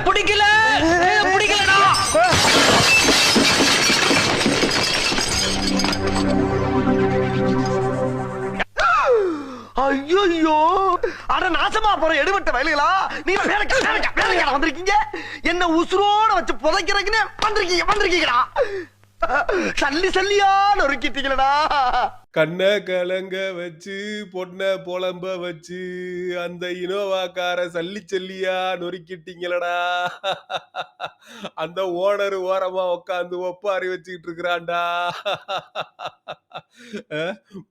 பிடிக்கல பிடிக்கலடா. ஐயோ, அட நாசமா போற எடுபட்ட வயலுகளா, நீங்க வேலைக்கா வந்திருக்கீங்க. என்ன உசுரோட வச்சு புதைக்கிறதுக்குன்னு வந்திருக்கீங்களா? சல்லி சல்லியா நொறுக்கிட்டீங்களடா. கண்ண கலங்க வச்சு பொண்ண புலம்ப வச்சு அந்த இனோவாக்கார சல்லி சல்லியா நொறுக்கிட்டீங்களடா. அந்த ஓனர் ஓரமா உட்காந்து ஒப்பாரி வச்சுக்கிட்டு இருக்கிறான்டா.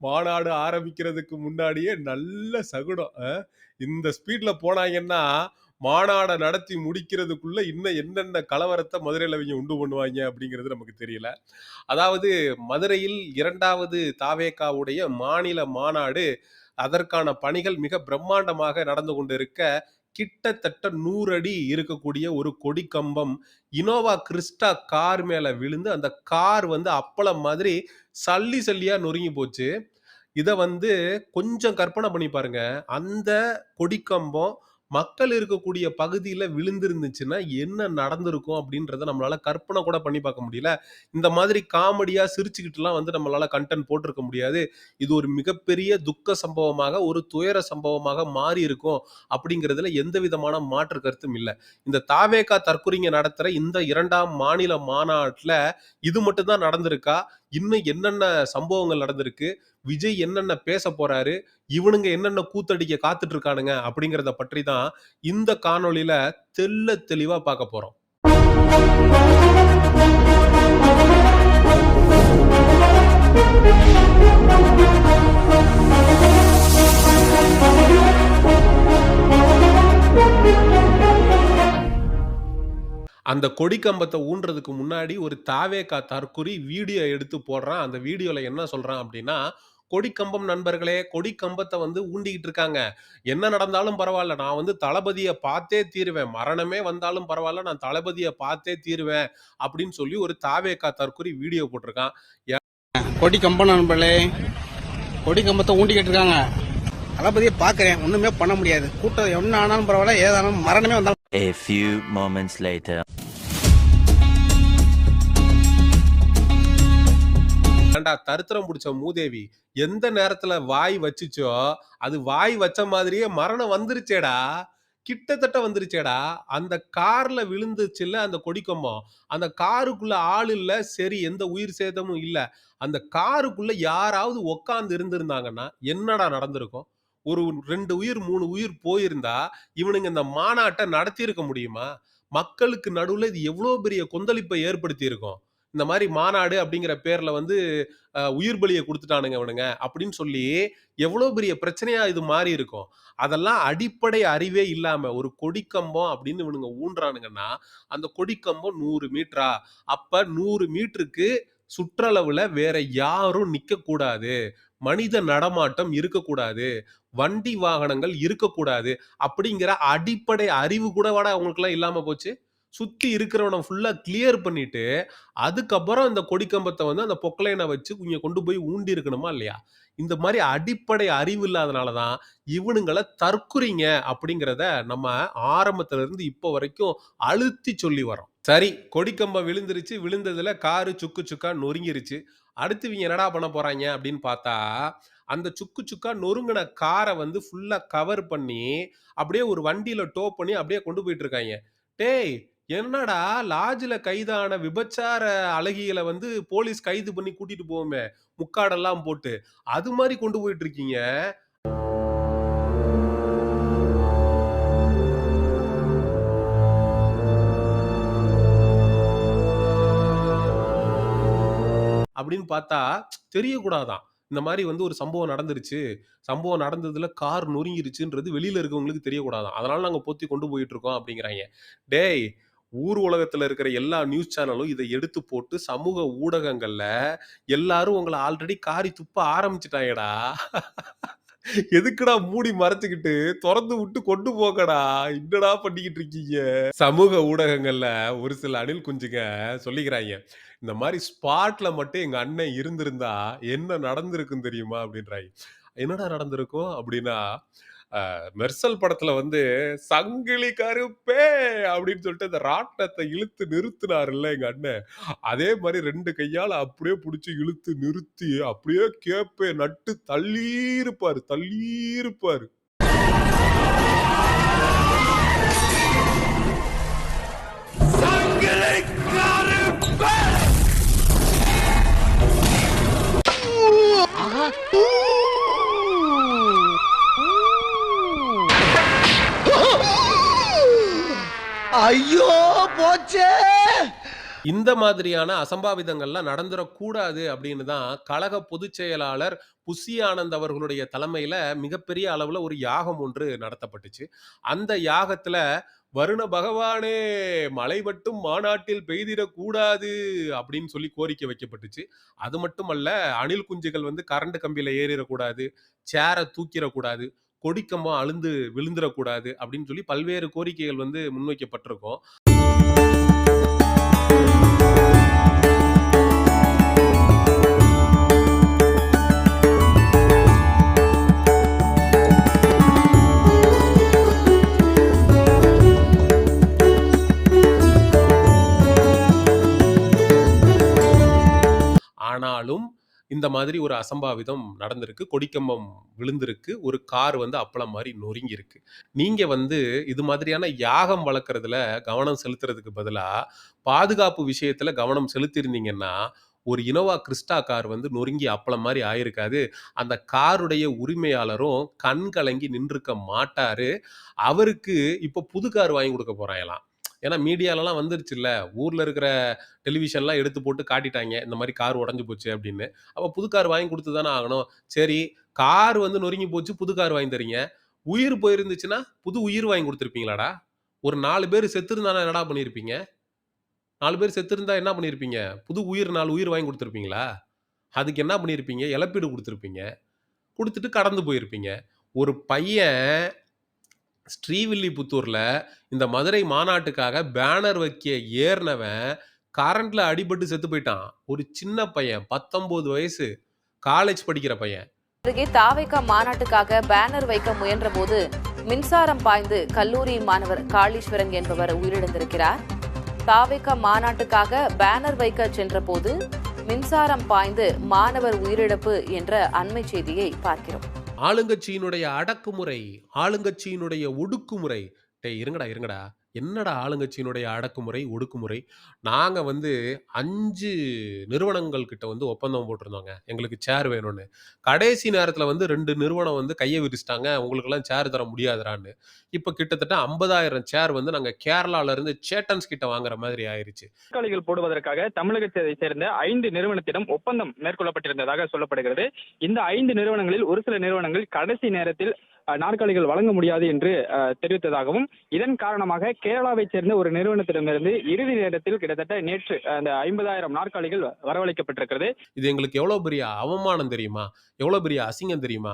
மாநாடு ஆரம்பிக்கிறதுக்கு முன்னாடியே நல்ல சகுனம். இந்த ஸ்பீட்ல போனாங்கன்னா மாநாட நடத்தி முடிக்கிறதுக்குள்ள இன்னும் என்னென்ன கலவரத்தை மதுரையில் அவங்க உண்டு பண்ணுவாங்க அப்படிங்கிறது நமக்கு தெரியல. அதாவது மதுரையில் 2வது தாவேகாவுடைய மாநில மாநாடு, அதற்கான பணிகள் மிக பிரம்மாண்டமாக நடந்து கொண்டிருக்க, கிட்டத்தட்ட 100 அடி இருக்கக்கூடிய ஒரு கொடி கம்பம் இனோவா கிறிஸ்டா கார் மேல விழுந்து அந்த கார் வந்து அப்பளம் மாதிரி சல்லி சல்லியா நொறுங்கி போச்சு. இத வந்து கொஞ்சம் கற்பனை பண்ணி பாருங்க. அந்த கொடிக்கம்பம் மக்கள் இருக்கக்கூடிய பகுதியில விழுந்திருந்துச்சுன்னா என்ன நடந்திருக்கும் அப்படின்றத நம்மளால கற்பனை கூட பண்ணி பார்க்க முடியல. இந்த மாதிரி காமெடியா சிரிச்சுக்கிட்டுலாம் வந்து நம்மளால கன்டென்ட் போட்டிருக்க முடியாது. இது ஒரு மிகப்பெரிய துக்க சம்பவமாக, ஒரு துயர சம்பவமாக மாறி இருக்கும் அப்படிங்கிறதுல எந்த விதமான மாற்று கருத்தும் இல்ல. இந்த தாவேகா தற்குறிங்க நடத்துற இந்த 2ஆம் மாநில மாநாட்டுல இது மட்டும் தான் நடந்திருக்கா? இன்னும் என்னென்ன சம்பவங்கள் நடந்திருக்கு? விஜய் என்னென்ன பேச போறாரு? இவனுங்க என்னென்ன கூத்தடிக்க காத்துட்டு இருக்கானுங்க? அப்படிங்கிறத பற்றி தான் இந்த காணொளியில தெள்ளத் தெளிவா பார்க்க போறோம். அந்த கொடி கம்பத்தை ஊன்றதுக்கு முன்னாடி ஒரு தாவேகா தற்குறி வீடியோ எடுத்து போடுறான். அந்த வீடியோல என்ன சொல்றான் அப்படின்னா, கொடிக்கம்பம் நண்பர்களே, கொடி கம்பத்தை வந்து ஊண்டிக்கிட்டு இருக்காங்க. என்ன நடந்தாலும் பரவாயில்ல, நான் வந்து தளபதியை பார்த்தே தீருவேன். மரணமே வந்தாலும் பரவாயில்ல, நான் தளபதியை பார்த்தே தீருவேன் அப்படின்னு சொல்லி ஒரு தாவேகா தற்குறி வீடியோ போட்டிருக்கான். கொடி கம்பம் நண்பர்களே, கொடி கம்பத்தை ஊண்டிக்கிட்டு இருக்காங்க. தளபதியை பார்க்கிறேன், ஒண்ணுமே பண்ண முடியாது. கூட்டம் என்ன ஆனாலும் பரவாயில்ல, ஏதானாலும் மரணமே வந்தாலும். A few moments later. ஏண்டா தரித்திரம் பிடிச்ச மூதேவி, எந்த நேரத்துல வாய் வச்சுச்சோ அது வாய் வச்ச மாதிரியே மரணம் வந்துருச்சேடா. கிட்டத்தட்ட வந்துருச்சேடா. அந்த கார்ல விழுந்துச்சுல்ல அந்த கொடிக்கம்பம், அந்த காருக்குள்ள ஆள் இல்ல, சரி எந்த உயிர் சேதமும் இல்ல. அந்த காருக்குள்ள யாராவது உட்கார்ந்து இருந்திருந்தாங்கன்னா என்னடா நடந்திருக்கும்? ஒரு 2 உயிர் 3 உயிர் போயிருந்தா இவனுங்க இந்த மாநாட்டை நடத்தி இருக்க முடியுமா? மக்களுக்கு நடுவுல இது எவ்வளவு பெரிய கொந்தளிப்பை ஏற்படுத்தி இருக்கும். இந்த மாதிரி மாநாடு அப்படிங்கிற பேர்ல வந்து உயிர் பலியை கொடுத்துட்டானுங்க இவனுங்க அப்படின்னு சொல்லி எவ்வளவு பெரிய பிரச்சனையா இது மாறி இருக்கும். அதெல்லாம் அடிப்படை அறிவே இல்லாம ஒரு கொடிக்கம்பம் அப்படின்னு இவனுங்க ஊன்றானுங்கன்னா அந்த கொடிக்கம்பம் 100 மீட்டரா? அப்ப 100 மீட்டருக்கு சுற்றளவுல வேற யாரும் நிக்க கூடாது, மனித நடமாட்டம் இருக்கக்கூடாது, வண்டி வாகனங்கள் இருக்கக்கூடாது அப்படிங்கிற அடிப்படை அறிவு கூட அவங்களுக்கு எல்லாம் இல்லாம போச்சு. சுத்தி இருக்கிறவனை ஃபுல்லா கிளியர் பண்ணிட்டு அதுக்கப்புறம் இந்த கொடிக்கம்பத்தை வந்து அந்த பொக்லைனை வச்சு இங்க கொண்டு போய் ஊண்டி இருக்கணுமா இல்லையா? இந்த மாதிரி அடிப்படை அறிவு இல்லாதனாலதான் இவனுங்களை தற்குறிங்க அப்படிங்கிறத நம்ம ஆரம்பத்துல இருந்து இப்போ வரைக்கும் அழுத்தி சொல்லி வரோம். சரி, கொடிக்கம்பம் விழுந்துருச்சு, விழுந்ததுல காரு சுக்கு சுக்கா நொறுங்கிருச்சு. அடுத்து இவங்க என்னடா பண்ண போறாங்க அப்படின்னு பார்த்தா, அந்த சுக்கு சுக்கா நொறுங்கின காரை வந்து ஃபுல்லா கவர் பண்ணி அப்படியே ஒரு வண்டியில டோ பண்ணி அப்படியே கொண்டு போயிட்டு இருக்காங்க. டேய், என்னடா லாட்ஜ்ல கைதான விபச்சார அழகிகளை வந்து போலீஸ் கைது பண்ணி கூட்டிட்டு போவோமே முக்காடெல்லாம் போட்டு, அது மாதிரி கொண்டு போயிட்டு இருக்கீங்க அப்படின்னு பார்த்தா தெரியக்கூடாதான். இந்த மாதிரி வந்து ஒரு சம்பவம் நடந்துருச்சு, சம்பவம் நடந்ததுல கார் நொறுங்கிருச்சுன்றது வெளியில இருக்கவங்களுக்கு தெரியக்கூடாதான். அதனால நாங்க பொத்தி கொண்டு போயிட்டு இருக்கோம் அப்படிங்கிறாங்க. டேய், ஊர் உலகத்துல இருக்கிற எல்லா நியூஸ் சேனலும் இதை எடுத்து போட்டு சமூக ஊடகங்கள்ல எல்லாரும் உங்களை ஆல்ரெடி காரி துப்ப ஆரம்பிச்சுட்டாங்கடா. எதுக்குடா மூடி மறைச்சுக்கிட்டு திறந்து விட்டு கொண்டு போகடா, என்னடா பண்ணிக்கிட்டு இருக்கீங்க? சமூக ஊடகங்கள்ல ஒரு சில அணில் குஞ்சுங்க சொல்லிக்கிறாங்க, இந்த மாதிரி ஸ்பாட்ல மட்டும் எங்க அண்ணன் இருந்திருந்தா என்ன நடந்திருக்கும் தெரியுமா அப்படின்றாங்க. என்னடா நடந்திருக்கும் அப்படின்னா, மெர்சல் படத்துல வந்து சங்கிலி கருப்பே அப்படின்னு சொல்லிட்டு அந்த ராட்டினத்தை இழுத்து நிறுத்தினாருல்ல எங்க அண்ணன். அதே மாதிரி 2 கையால அப்படியே புடிச்சு இழுத்து நிறுத்தி அப்படியே கேப்பை நட்டு தள்ளி இருப்பாரு. ஐயோ போச்சே. இந்த மாதிரியான அசம்பாவிதங்கள்லாம் நடந்துறக்கூடாது அப்படின்னு தான் கழக பொதுச் செயலாளர் புசி ஆனந்த் அவர்களுடைய தலைமையில மிகப்பெரிய அளவுல ஒரு யாகம் ஒன்று நடத்தப்பட்டுச்சு. அந்த யாகத்துல வருண பகவானே மழை மட்டும் மாநாட்டில் பெய்திடக் கூடாது அப்படின்னு சொல்லி கோரிக்கை வைக்கப்பட்டுச்சு. அது மட்டுமல்ல, அணில் குஞ்சுகள் வந்து கரண்ட் கம்பியில ஏறிடக்கூடாது, சேர தூக்கிடக்கூடாது, கொடிக்கம்பம் அழுந்து விழுந்துடக்கூடாது அப்படின்னு சொல்லி பல்வேறு கோரிக்கைகள் வந்து முன்வைக்கப்பட்டிருக்கும். ஆனாலும் இந்த மாதிரி ஒரு அசம்பாவிதம் நடந்திருக்கு. கொடிக்கம்பம் விழுந்திருக்கு. ஒரு கார் வந்து அப்பளம் மாரி நொறுங்கியிருக்கு. நீங்க வந்து இது மாதிரியான யாகம் வளர்க்கறதுல கவனம் செலுத்துறதுக்கு பதிலா, பாதுகாப்பு விஷயத்துல கவனம் செலுத்தியிருந்தீங்கன்னா, ஒரு இனோவா கிறிஸ்டா கார் வந்து நொறுங்கி அப்பளம் மாரி ஆயிருக்காது. அந்த காருடைய உரிமையாளரும் கண் கலங்கி நின்றுக்க மாட்டாரு. அவருக்கு இப்போ புது கார் வாங்கி குடுக்க போறாங்களாம். ஏன்னா மீடியாலலாம் வந்துருச்சுல்ல. ஊர்ல இருக்கிற டெலிவிஷன்லாம் எடுத்து போட்டு காட்டிட்டாய்ங்க. இந்த மாரி கார் உடைஞ்சு போச்சு அப்படின்னு. அப்ப புது கார் வாங்கி குடுத்து தானே ஆகணும். சரி, கார் வந்து நொறுங்கி போச்சு, புது கார் வாங்கி தர்றீங்க. உயிர் போயிருந்துச்சுன்னா, புது உயிர் வாங்கி குடுத்துருப்பீங்களாடா? ஒரு 4 பேரு செத்திருந்தானா என்னடா பண்ணியிருப்பீங்க? 4 பேர் செத்திருந்தா என்ன பண்ணியிருப்பீங்க? புது உயிர் 4 உயிர் வாங்கி குடுத்துருப்பீங்களா? அதுக்கு என்ன பண்ணியிருப்பீங்க? இழப்பீடு குடுத்துருப்பீங்க. குடுத்துட்டு கடந்து போயிருப்பீங்க. ஒரு பையன் ஸ்ரீவில்லிபுத்தூர்ல இந்த மதுரை மாநாட்டுக்காக பேனர் வைக்க ஏறுனவன் கரண்ட்ல அடிபட்டு செத்து போயிட்டான். ஒரு சின்ன பையன், 19 வயசு, காலேஜ் படிக்கிற பையன். அருகே தாவேகா மாநாட்டுக்காக பேனர் வைக்க முயன்றபோது மின்சாரம் பாய்ந்து கல்லூரி மாணவர் காளீஸ்வரன் என்பவர் உயிரிழந்திருக்கிறார். தாவேகா மாநாட்டுக்காக பேனர் வைக்க சென்றபோது மின்சாரம் பாய்ந்து மாணவர் உயிரிழப்பு என்ற அண்மை செய்தியை பார்க்கிறோம். ஆளுங்கட்சியினுடைய அடக்குமுறை, ஆளுங்கட்சியினுடைய ஒடுக்குமுறை. டேய் இருங்கடா. என்னடா ஆளுங்கட்சியினுடைய அடக்குமுறை, ஒடுக்குமுறை? நாங்க வந்து 5 நிறுவனங்கள் கிட்ட வந்து ஒப்பந்தம் போட்டிருந்தோங்க. எங்களுக்கு சேர் வேணும்னு. கடைசி நேரத்துல வந்து 2 நிறுவனம் வந்து கைய விரிச்சுட்டாங்க. உங்களுக்கெல்லாம் சேர் தர முடியாதுடான்னு. இப்ப கிட்டத்தட்ட 50,000 சேர் வந்து நாங்க கேரளால இருந்து சேட்டன்ஸ் கிட்ட வாங்குற மாதிரி ஆயிருச்சு. நாற்காலிகள் போடுவதற்காக தமிழகத்தை சேர்ந்த 5 நிறுவனத்திடம் ஒப்பந்தம் மேற்கொள்ளப்பட்டிருந்ததாக சொல்லப்படுகிறது. இந்த 5 நிறுவனங்களில் ஒரு சில நிறுவனங்கள் கடைசி நேரத்தில் நாற்காலிகள் வழங்க முடியாது என்று தெரிவித்ததாகவும், இதன் காரணமாக கேரளாவை சேர்ந்த ஒரு நிறுவனத்திடமிருந்து இறுதி நேரத்தில் கிட்டத்தட்ட நேற்று அந்த 50,000 நாற்காலிகள் வரவழைக்கப்பட்டிருக்கிறது. இது எங்களுக்கு எவ்வளவு பெரிய அவமானம் தெரியுமா? எவ்வளவு பெரிய அசிங்கம் தெரியுமா?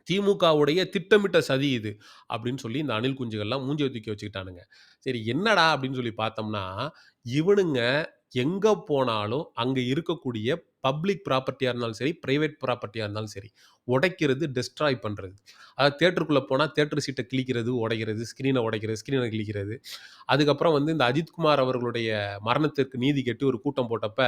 திமுகவுடைய திட்டமிட்ட சதி இது அப்படின்னு சொல்லி இந்த அணில் குஞ்சுகள்லாம் மூஞ்சிய தூக்கி வச்சுக்கிட்டானுங்க. சரி என்னடா அப்படின்னு சொல்லி பார்த்தோம்னா, இவனுங்க எங்க போனாலும் அங்க இருக்கக்கூடிய பப்ளிக் ப்ராப்பர்ட்டியா இருந்தாலும் சரி, பிரைவேட் ப்ராப்பர்ட்டியா இருந்தாலும் சரி, உடைக்கிறது, டெஸ்ட்ராய் பண்றது. அதாவது தியேட்டருக்குள்ள போனா தியேட்டர் சீட்ட கிழிக்கிறது, உடைக்கிறது, ஸ்கிரீன உடைக்கிறது, ஸ்கிரீன கிழிக்கிறது. அதுக்கப்புறம் வந்து இந்த அஜித்குமார் அவர்களுடைய மரணத்திற்கு நீதி கேட்டு ஒரு கூட்டம் போட்டப்ப,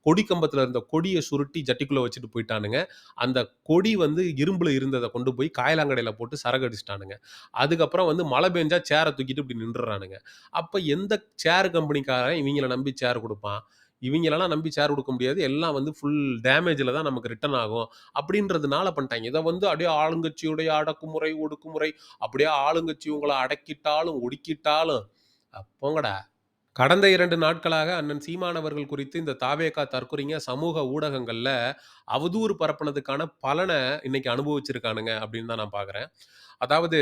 கொடி கம்பத்துல இருந்த கொடிய சுருட்டி ஜட்டிக்குள்ள வச்சுட்டு போயிட்டானுங்க. அந்த கொடி வந்து இரும்புல இருந்தத கொண்டு போய் காயலாங்கடையில போட்டு சரகு அடிச்சுட்டானுங்க. அதுக்கப்புறம் வந்து மழை பெஞ்சா சேர தூக்கிட்டு இப்படி நின்றுறானுங்க. அப்ப எந்த சேர் கம்பெனிக்காரன் இவங்கள நம்பி சேர் குடுப்பான்? இவங்களெல்லாம் நம்பி சேர் குடுக்க முடியாது. எல்லாம் வந்து ஃபுல் டேமேஜ்ல தான் நமக்கு ரிட்டர்ன் ஆகும். அப்படின்றதுனால பண்ணிட்டாங்க. இத வந்து அப்படியே ஆளுங்கட்சியுடைய அடக்குமுறை, ஒடுக்குமுறை, அப்படியே ஆளுங்கட்சி உங்கள அடக்கிட்டாலும், ஒடுக்கிட்டாலும் போங்கடா. கடந்த 2 நாட்களாக அண்ணன் சீமான் அவர்கள் குறித்து இந்த தாவேகா தற்குறிங்க சமூக ஊடகங்கள்ல அவதூறு பரப்புனதுக்கான பலன இன்னைக்கு அனுபவிச்சிருக்கானுங்க அப்படின்னு தான் நான் பார்க்குறேன். அதாவது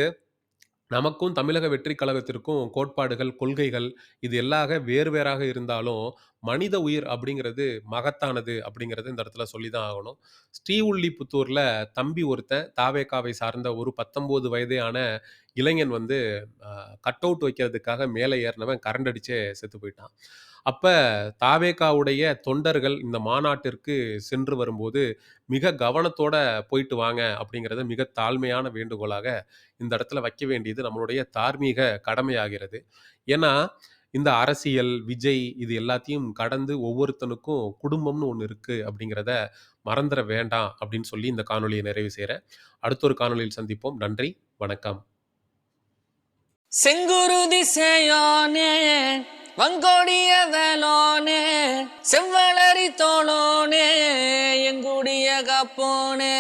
நமக்கும் தமிழக வெற்றிக் கழகத்திற்கும் கோட்பாடுகள், கொள்கைகள் இது எல்லாக வேறு வேறாக இருந்தாலும், மனித உயிர் அப்படிங்கிறது மகத்தானது அப்படிங்கிறது இந்த இடத்துல சொல்லி தான் ஆகணும். ஸ்ரீவில்லிபுத்தூர்ல தம்பி ஒருத்தன் தாவேகாவை சார்ந்த ஒரு 19 வயதேயான இளைஞன் வந்து கட் அவுட் வைக்கிறதுக்காக மேலே ஏறினவன் கரண்ட் அடிச்சே செத்து போயிட்டான். அப்ப தாவேகாவுடைய தொண்டர்கள் இந்த மாநாட்டிற்கு சென்று வரும்போது மிக கவனத்தோட போயிட்டு வாங்க அப்படிங்கிறத மிக தாழ்மையான வேண்டுகோளாக இந்த இடத்துல வைக்க வேண்டியது நம்மளுடைய தார்மீக கடமையாகிறது. ஏன்னா இந்த அரசியல், விஜய் இது எல்லாத்தையும் கடந்து ஒவ்வொருத்தனுக்கும் குடும்பம்னு ஒண்ணு இருக்கு அப்படிங்கிறத மறந்துற வேண்டாம் அப்படின்னு சொல்லி இந்த காணொளியை நிறைவு செய்றேன். அடுத்த ஒரு காணொளியில் சந்திப்போம். நன்றி, வணக்கம். செங்குருதி சேயோனே வங்கோடிய வேலோனே செவ்வளரி தோளோனே எங்குடிய காப்போனே